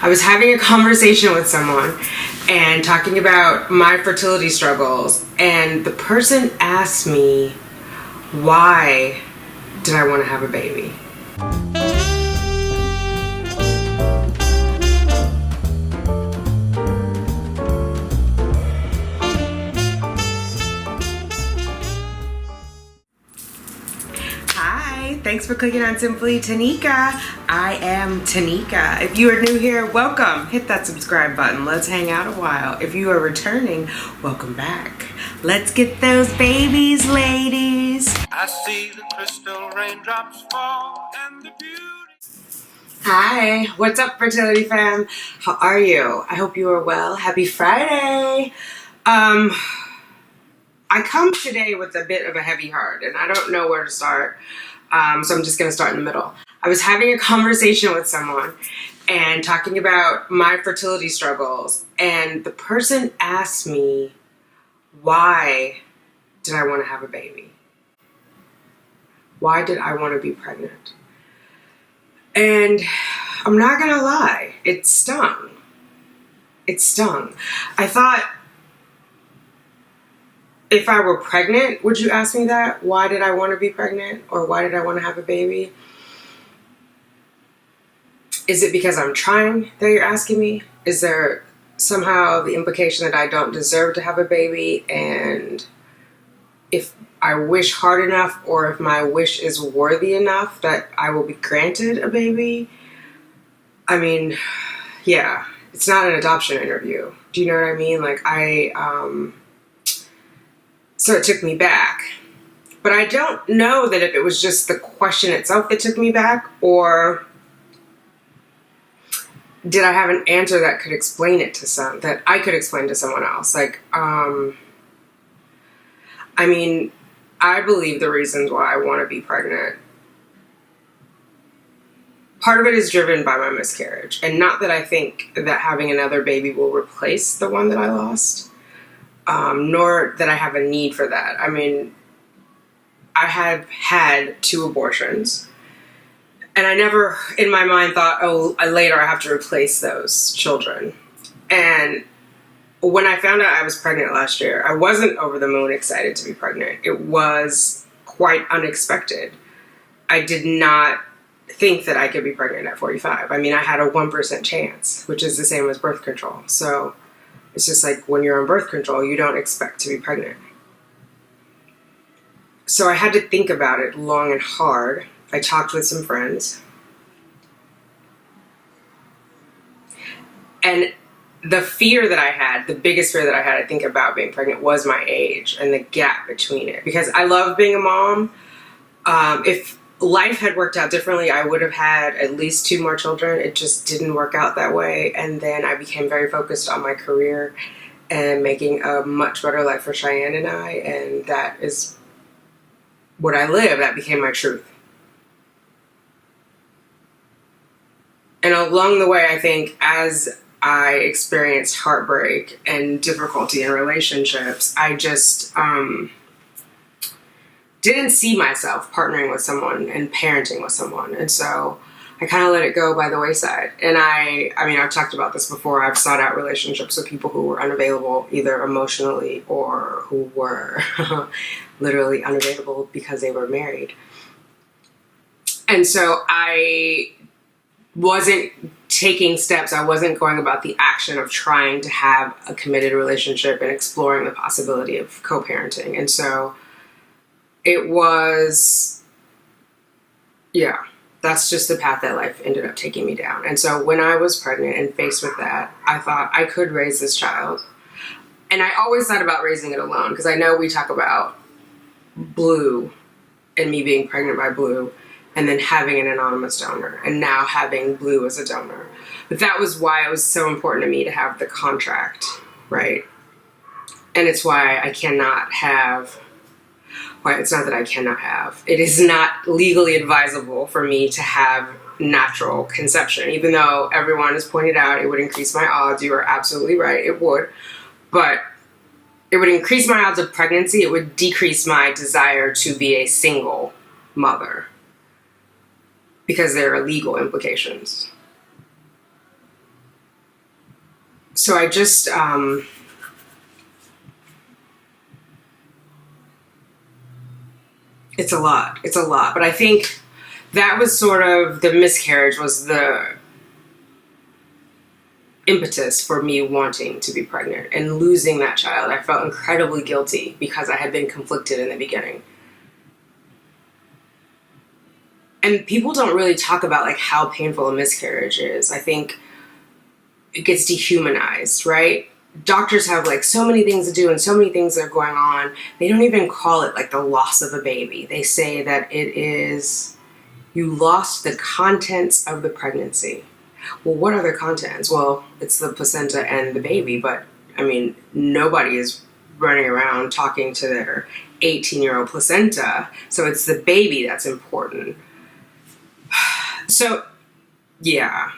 I was having a conversation with someone and talking about my fertility struggles, and the person asked me, why did I want to have a baby? Hi, thanks for clicking on Simply Tanika. I am Tanika. If you are new here, welcome. Hit that subscribe button. Let's hang out a while. If you are returning, welcome back. Let's get those babies, ladies. I see the crystal raindrops fall and the beauty. Hi, what's up, fertility fam? How are you? I hope you are well. Happy Friday. I come today with a bit of a heavy heart, and I don't know where to start, so I'm just going to start in the middle. I was having a conversation with someone and talking about my fertility struggles, and the person asked me, why did I want to have a baby? Why did I want to be pregnant? And I'm not going to lie, it stung. It stung. I thought, if I were pregnant, would you ask me that? Why did I want to be pregnant? Or why did I want to have a baby? Is it because I'm trying that you're asking me? Is there somehow the implication that I don't deserve to have a baby? And if I wish hard enough, or if my wish is worthy enough, that I will be granted a baby? I mean, yeah, it's not an adoption interview. Do you know what I mean? Like, so it took me back. But I don't know that if it was just the question itself that took me back, or did I have an answer that could explain it to that I could explain to someone else? Like, I mean, I believe the reasons why I want to be pregnant, part of it is driven by my miscarriage. And not that I think that having another baby will replace the one that I lost. Nor that I have a need for that. I mean, I have had 2 abortions, and I never in my mind thought, oh, later I have to replace those children. And when I found out I was pregnant last year, I wasn't over the moon excited to be pregnant. It was quite unexpected. I did not think that I could be pregnant at 45. I mean, I had a 1% chance, which is the same as birth control. So it's just like when you're on birth control, you don't expect to be pregnant. So I had to think about it long and hard. I talked with some friends. And the fear that I had, the biggest fear that I had, I think, about being pregnant was my age and the gap between it. Because I love being a mom. If life had worked out differently, I would have had at least 2 more children. It just didn't work out that way. And then I became very focused on my career and making a much better life for Cheyenne and I. And that is what I live. That became my truth. And along the way, I think as I experienced heartbreak and difficulty in relationships, I just didn't see myself partnering with someone and parenting with someone. And so I kind of let it go by the wayside. And I mean, I've talked about this before. I've sought out relationships with people who were unavailable, either emotionally or who were literally unavailable because they were married. And so I wasn't taking steps. I wasn't going about the action of trying to have a committed relationship and exploring the possibility of co-parenting. And so it was, yeah, that's just the path that life ended up taking me down. And so when I was pregnant and faced with that, I thought I could raise this child. And I always thought about raising it alone, because I know we talk about Blue and me being pregnant by Blue and then having an anonymous donor and now having Blue as a donor. But that was why it was so important to me to have the contract, right? And it's why I cannot have... Well, it's not that I cannot have. It is not legally advisable for me to have natural conception, even though everyone has pointed out it would increase my odds. You are absolutely right, it would. But it would increase my odds of pregnancy. It would decrease my desire to be a single mother, because there are legal implications. So I just, it's a lot. It's a lot. But I think that was sort of, the miscarriage was the impetus for me wanting to be pregnant and losing that child. I felt incredibly guilty because I had been conflicted in the beginning. And people don't really talk about like how painful a miscarriage is. I think it gets dehumanized, right? Doctors have like so many things to do and so many things that are going on. They don't even call it like the loss of a baby. They say that it is, you lost the contents of the pregnancy. Well, what are the contents? Well, it's the placenta and the baby, but I mean, nobody is running around talking to their 18-year-old placenta. So it's the baby that's important. So, yeah.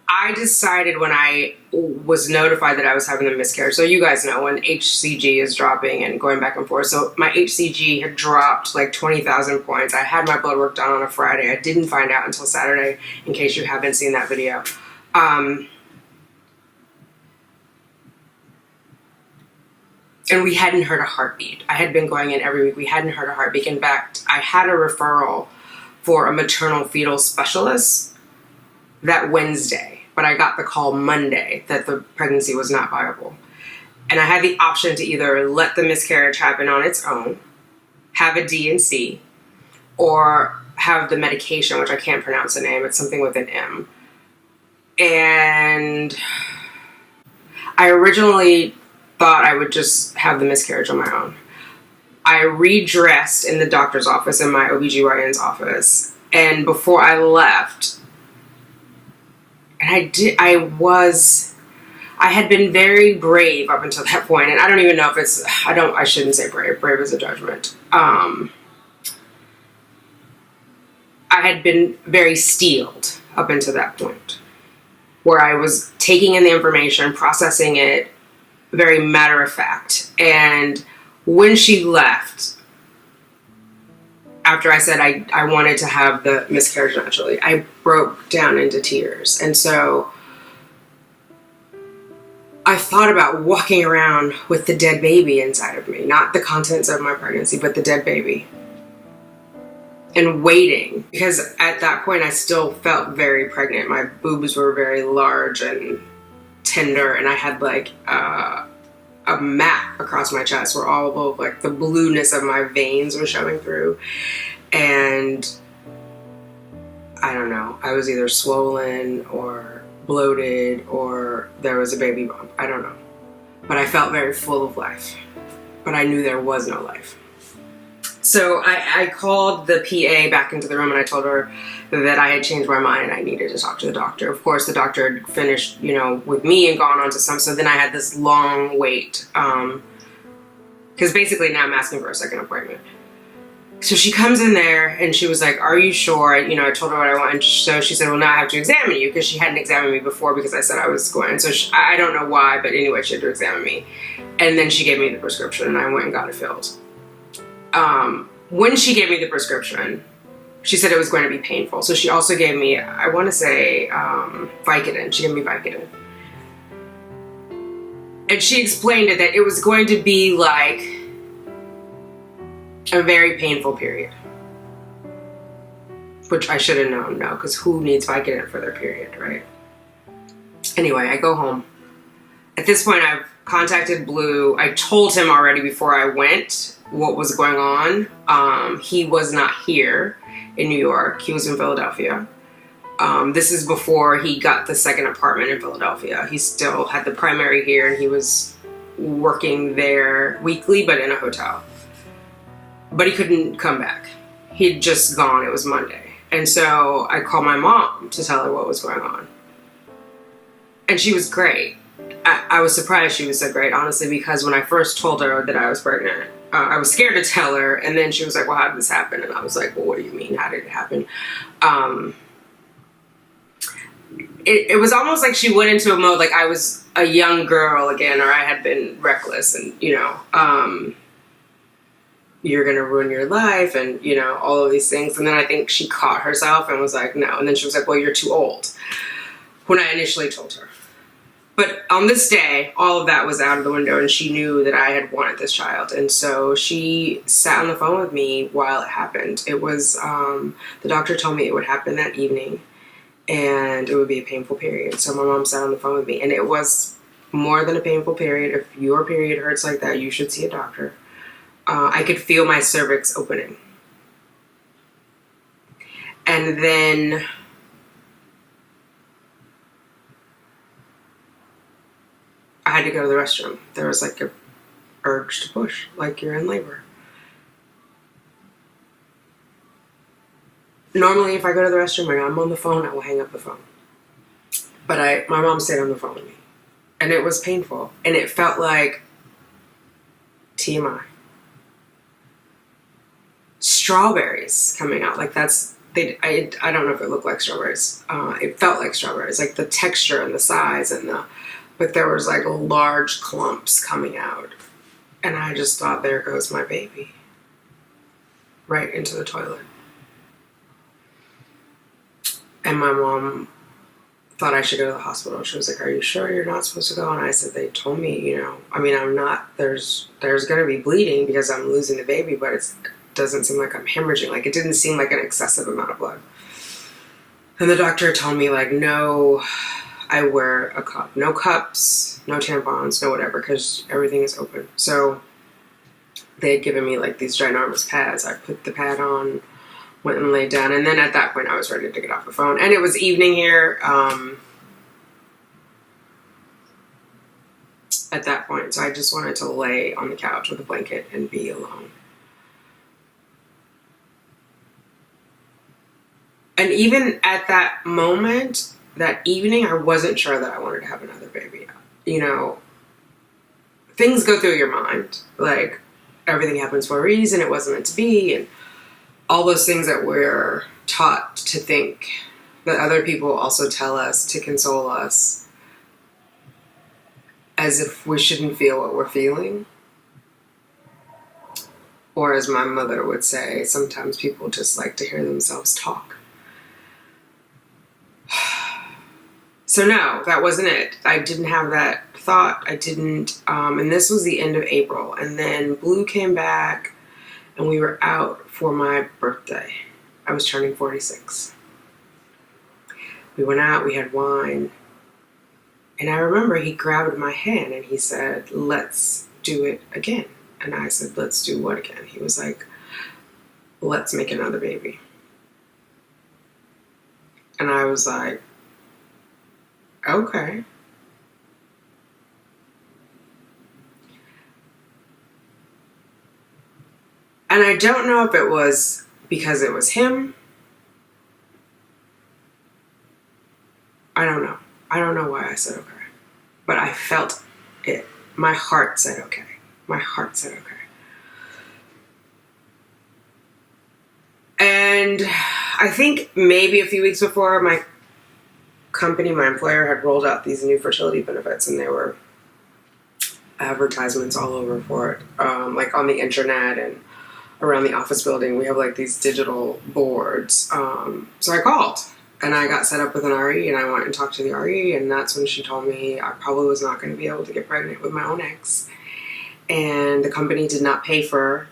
I decided when I was notified that I was having a miscarriage. So you guys know when HCG is dropping and going back and forth. So my HCG had dropped like 20,000 points. I had my blood work done on a Friday. I didn't find out until Saturday, in case you haven't seen that video. And we hadn't heard a heartbeat. I had been going in every week. We hadn't heard a heartbeat. In fact, I had a referral for a maternal fetal specialist that Wednesday. But I got the call Monday that the pregnancy was not viable. And I had the option to either let the miscarriage happen on its own, have a D&C, or have the medication, which I can't pronounce the name. It's something with an M. And I originally thought I would just have the miscarriage on my own. I redressed in the doctor's office, in my OBGYN's office. And before I left, and I had been very brave up until that point, and I don't even know if it's, I shouldn't say brave. Brave is a judgment. I had been very steeled up until that point, where I was taking in the information, processing it, very matter of fact. And when she left, after I said I wanted to have the miscarriage naturally, I broke down into tears. And so I thought about walking around with the dead baby inside of me, not the contents of my pregnancy, but the dead baby, and waiting. Because at that point I still felt very pregnant. My boobs were very large and tender, and I had like a map across my chest where all of like the blueness of my veins were showing through. And I don't know, I was either swollen or bloated or there was a baby bump. I don't know. But I felt very full of life. But I knew there was no life. So I called the PA back into the room and I told her that I had changed my mind and I needed to talk to the doctor. Of course, the doctor had finished, with me and gone on to some. So then I had this long wait. Because basically now I'm asking for a second appointment. So she comes in there and she was like, are you sure? I told her what I want. And so she said, well, now I have to examine you, because she hadn't examined me before because I said I was going. So I don't know why, but anyway, she had to examine me. And then she gave me the prescription and I went and got it filled. When she gave me the prescription, she said it was going to be painful. So she also gave me, I want to say, Vicodin. She gave me Vicodin. And she explained it that it was going to be like a very painful period. Which I should have known, no, because who needs Vicodin for their period, right? Anyway, I go home. At this point, I've contacted Blue. I told him already before I went what was going on. He was not here in New York. He was in Philadelphia. This is before he got the second apartment in Philadelphia. He still had the primary here and he was working there weekly, but in a hotel. But he couldn't come back. He'd just gone. It was Monday. And so I called my mom to tell her what was going on. And she was great. I was surprised she was so great, honestly, because when I first told her that I was pregnant, I was scared to tell her. And then she was like, well, how did this happen? And I was like, well, what do you mean? How did it happen? It was almost like she went into a mode like I was a young girl again, or I had been reckless and, you're going to ruin your life and, all of these things. And then I think she caught herself and was like, no. And then she was like, well, you're too old. When I initially told her. But on this day, all of that was out of the window, and she knew that I had wanted this child. And so she sat on the phone with me while it happened. It was, the doctor told me it would happen that evening, and it would be a painful period. So my mom sat on the phone with me, and it was more than a painful period. If your period hurts like that, you should see a doctor. I could feel my cervix opening. And then I had to go to the restroom. There was like a urge to push, like you're in labor. Normally, if I go to the restroom and I'm on the phone, I will hang up the phone. But my mom stayed on the phone with me. And it was painful. And it felt like TMI. Strawberries coming out. Like I don't know if it looked like strawberries. It felt like strawberries. Like the texture and the size but there was like large clumps coming out. And I just thought, there goes my baby. Right into the toilet. And my mom thought I should go to the hospital. She was like, are you sure you're not supposed to go? And I said, they told me, I'm not, there's going to be bleeding because I'm losing the baby, but it doesn't seem like I'm hemorrhaging. Like, it didn't seem like an excessive amount of blood. And the doctor told me, like, no, I wear a cup. No cups, no tampons, no whatever, because everything is open. So they had given me, like, these ginormous pads. I put the pad on, went and laid down, and then at that point I was ready to get off the phone. And it was evening here at that point, so I just wanted to lay on the couch with a blanket and be alone. And even at that moment, that evening, I wasn't sure that I wanted to have another baby. Things go through your mind. Like, everything happens for a reason, it wasn't meant to be, and all those things that we're taught to think, that other people also tell us to console us, as if we shouldn't feel what we're feeling. Or as my mother would say, sometimes people just like to hear themselves talk. So no, that wasn't it. I didn't have that thought. I didn't, and this was the end of April. And then Blue came back, and we were out for my birthday. I was turning 46. We went out, we had wine. And I remember he grabbed my hand and he said, let's do it again. And I said, let's do what again? He was like, let's make another baby. And I was like, okay. And I don't know if it was because it was him. I don't know. I don't know why I said okay. But I felt it. My heart said okay. My heart said okay. And I think maybe a few weeks before, my company, my employer, had rolled out these new fertility benefits, and there were advertisements all over for it, like on the internet and around the office building. We have like these digital boards. So I called, and I got set up with an RE, and I went and talked to the RE, and that's when she told me I probably was not going to be able to get pregnant with my own eggs. And the company did not pay for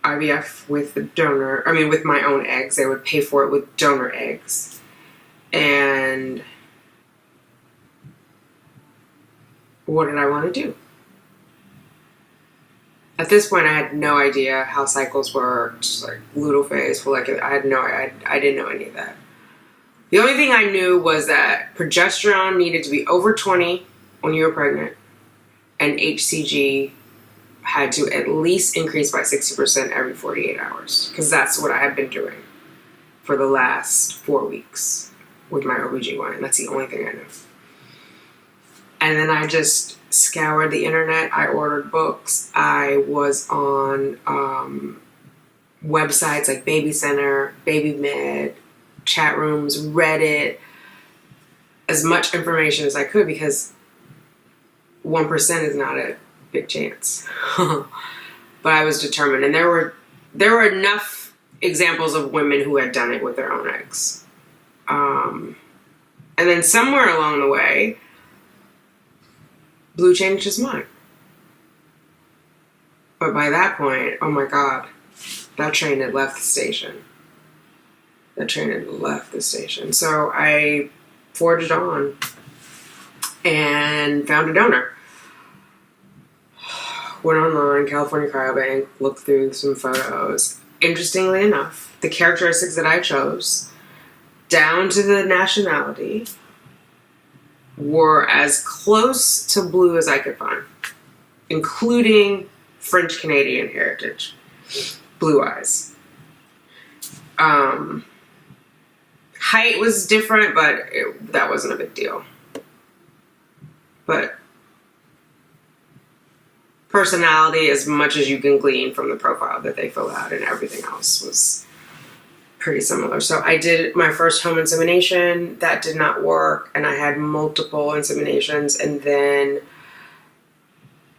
IVF with with my own eggs. They would pay for it with donor eggs. And what did I want to do? At this point, I had no idea how cycles worked, like luteal phase, follicular. I didn't know any of that. The only thing I knew was that progesterone needed to be over 20 when you were pregnant, and HCG had to at least increase by 60% every 48 hours, because that's what I had been doing for the last 4 weeks with my OBGYN. That's the only thing I knew. And then I just scoured the internet. I ordered books. I was on websites like Baby Center, Baby Med, chat rooms, Reddit, as much information as I could, because 1% is not a big chance. But I was determined, and there were enough examples of women who had done it with their own eggs. And then somewhere along the way, Blue changed his mind. But by that point, oh my God, that train had left the station. So I forged on and found a donor. Went online, California Cryobank, looked through some photos. Interestingly enough, the characteristics that I chose, down to the nationality, were as close to blue as I could find, including French Canadian heritage, blue eyes. Height was different, but that wasn't a big deal. But personality, as much as you can glean from the profile that they fill out, and everything else was pretty similar. So I did my first home insemination. That did not work, and I had multiple inseminations. And then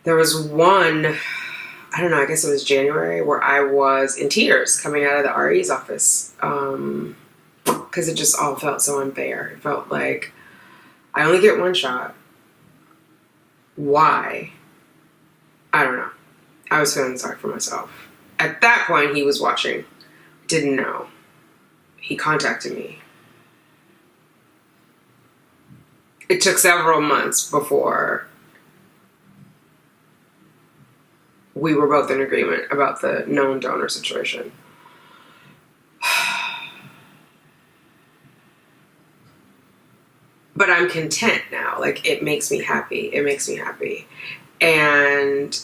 there was one, I don't know, I guess it was January, where I was in tears coming out of the RE's office because it just all felt so unfair. It felt like I only get one shot. Why? I don't know. I was feeling sorry for myself. At that point, he was watching. Didn't know. He contacted me. It took several months before we were both in agreement about the known donor situation. But I'm content now. Like, it makes me happy. And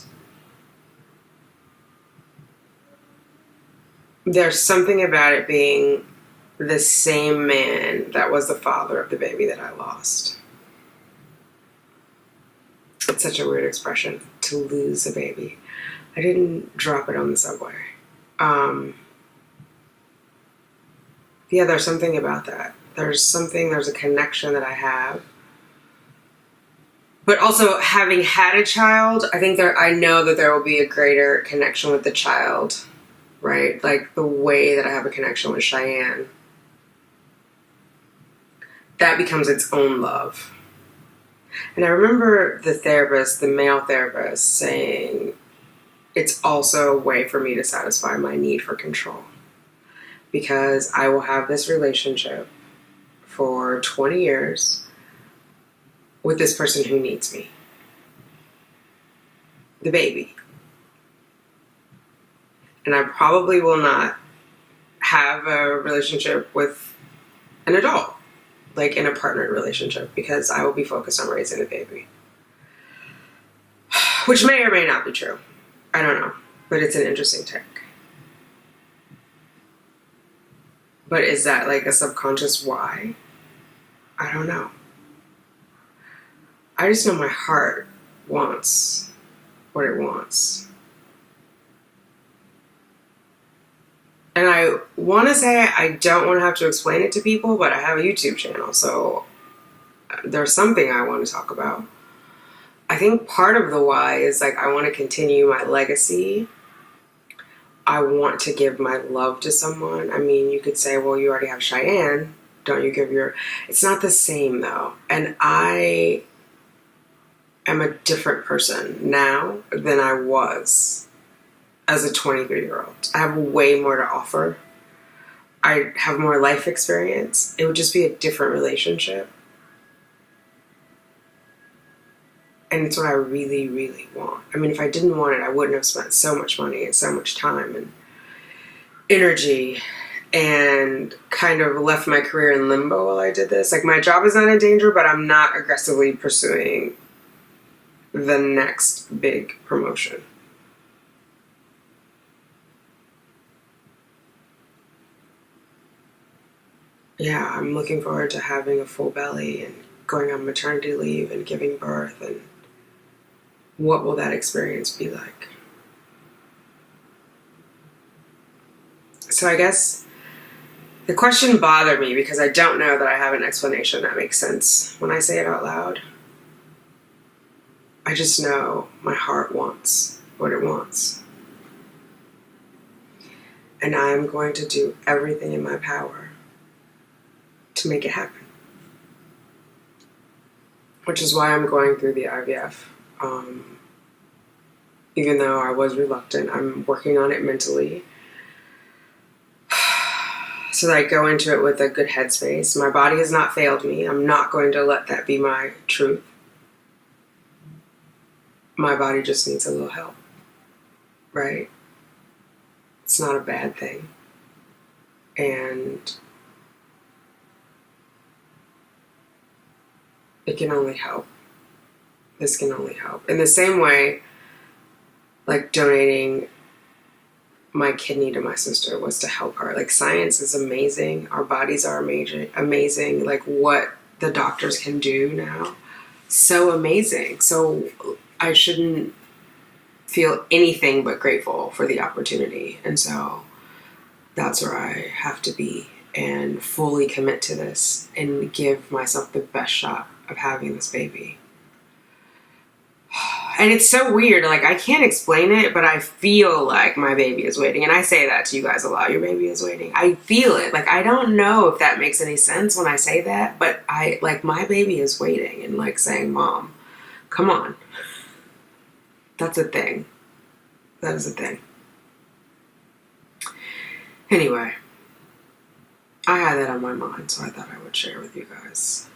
there's something about it being the same man that was the father of the baby that I lost. It's such a weird expression, to lose a baby. I didn't drop it on the subway. Yeah, there's something about that. There's a connection that I have. But also, having had a child, I know that there will be a greater connection with the child, right? Like the way that I have a connection with Cheyenne. That becomes its own love. And I remember the male therapist, saying, it's also a way for me to satisfy my need for control. Because I will have this relationship for 20 years with this person who needs me. The baby. And I probably will not have a relationship with an adult, like in a partnered relationship, because I will be focused on raising a baby. Which may or may not be true. I don't know. But it's an interesting take. But is that like a subconscious why? I don't know. I just know my heart wants what it wants. And I want to say I don't want to have to explain it to people, but I have a YouTube channel, so there's something I want to talk about. I think part of the why is like I want to continue my legacy. I want to give my love to someone. I mean, you could say, well, you already have Cheyenne. Don't you give your... It's not the same, though. And I am a different person now than I was as a 23-year-old. I have way more to offer. I have more life experience. It would just be a different relationship. And it's what I really, really want. I mean, if I didn't want it, I wouldn't have spent so much money and so much time and energy and kind of left my career in limbo while I did this. Like, my job is not in danger, but I'm not aggressively pursuing the next big promotion. Yeah, I'm looking forward to having a full belly and going on maternity leave and giving birth, and what will that experience be like? So I guess the question bothered me because I don't know that I have an explanation that makes sense when I say it out loud. I just know my heart wants what it wants. And I'm going to do everything in my power to make it happen. Which is why I'm going through the IVF Even though I was reluctant, I'm working on it mentally so that I go into it with a good headspace. My body has not failed me. I'm not going to let that be my truth. My body just needs a little help, right? It's not a bad thing. And it can only help. This can only help. In the same way, like donating my kidney to my sister was to help her. Like, science is amazing. Our bodies are amazing. Like, what the doctors can do now, so amazing. So I shouldn't feel anything but grateful for the opportunity. And so that's where I have to be and fully commit to this and give myself the best shot of having this baby. And it's so weird. Like, I can't explain it, but I feel like my baby is waiting. And I say that to you guys a lot. Your baby is waiting. I feel it. Like, I don't know if that makes any sense when I say that, but my baby is waiting and like saying, Mom, come on. That's a thing. That is a thing. Anyway, I had that on my mind, so I thought I would share with you guys.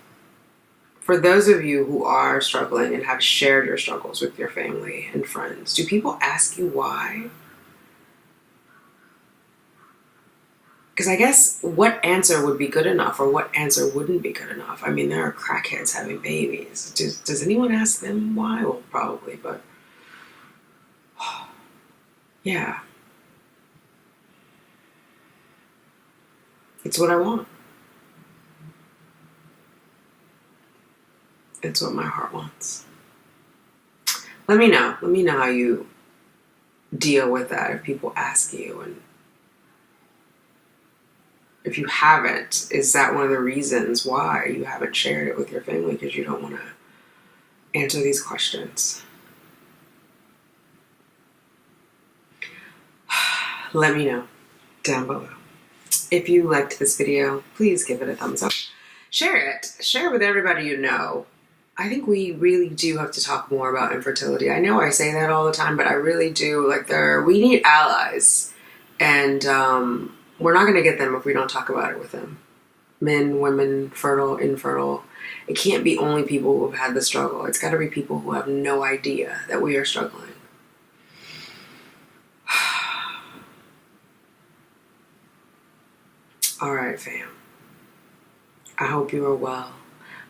For those of you who are struggling and have shared your struggles with your family and friends, do people ask you why? Because I guess what answer would be good enough or what answer wouldn't be good enough? I mean, there are crackheads having babies. Does anyone ask them why? Well, probably, but yeah. It's what I want. It's what my heart wants. Let me know. Let me know how you deal with that if people ask you. And if you haven't, is that one of the reasons why you haven't shared it with your family? Because you don't want to answer these questions. Let me know down below. If you liked this video, please give it a thumbs up. Share it. Share it with everybody you know. I think we really do have to talk more about infertility. I know I say that all the time, but I really do. Like, we need allies. And we're not going to get them if we don't talk about it with them. Men, women, fertile, infertile. It can't be only people who have had the struggle. It's got to be people who have no idea that we are struggling. All right, fam. I hope you are well.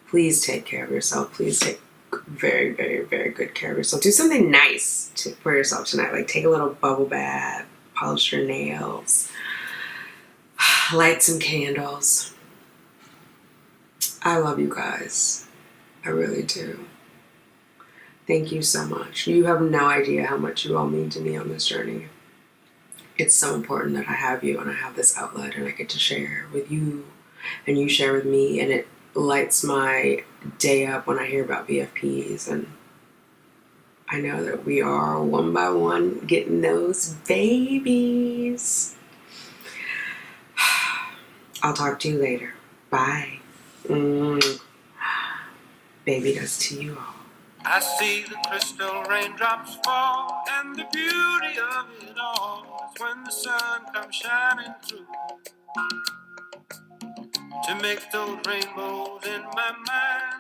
Please take care of yourself. Please take very, very, very good care of yourself. Do something nice for yourself tonight. Like, take a little bubble bath, polish your nails, light some candles. I love you guys. I really do. Thank you so much. You have no idea how much you all mean to me on this journey. It's so important that I have you and I have this outlet and I get to share with you and you share with me, and it lights my day up when I hear about BFPs, and I know that we are one by one getting those babies. I'll talk to you later. Bye. Baby does to you all. I see the crystal raindrops fall, and the beauty of it all is when the sun comes shining through to make those rainbows in my mind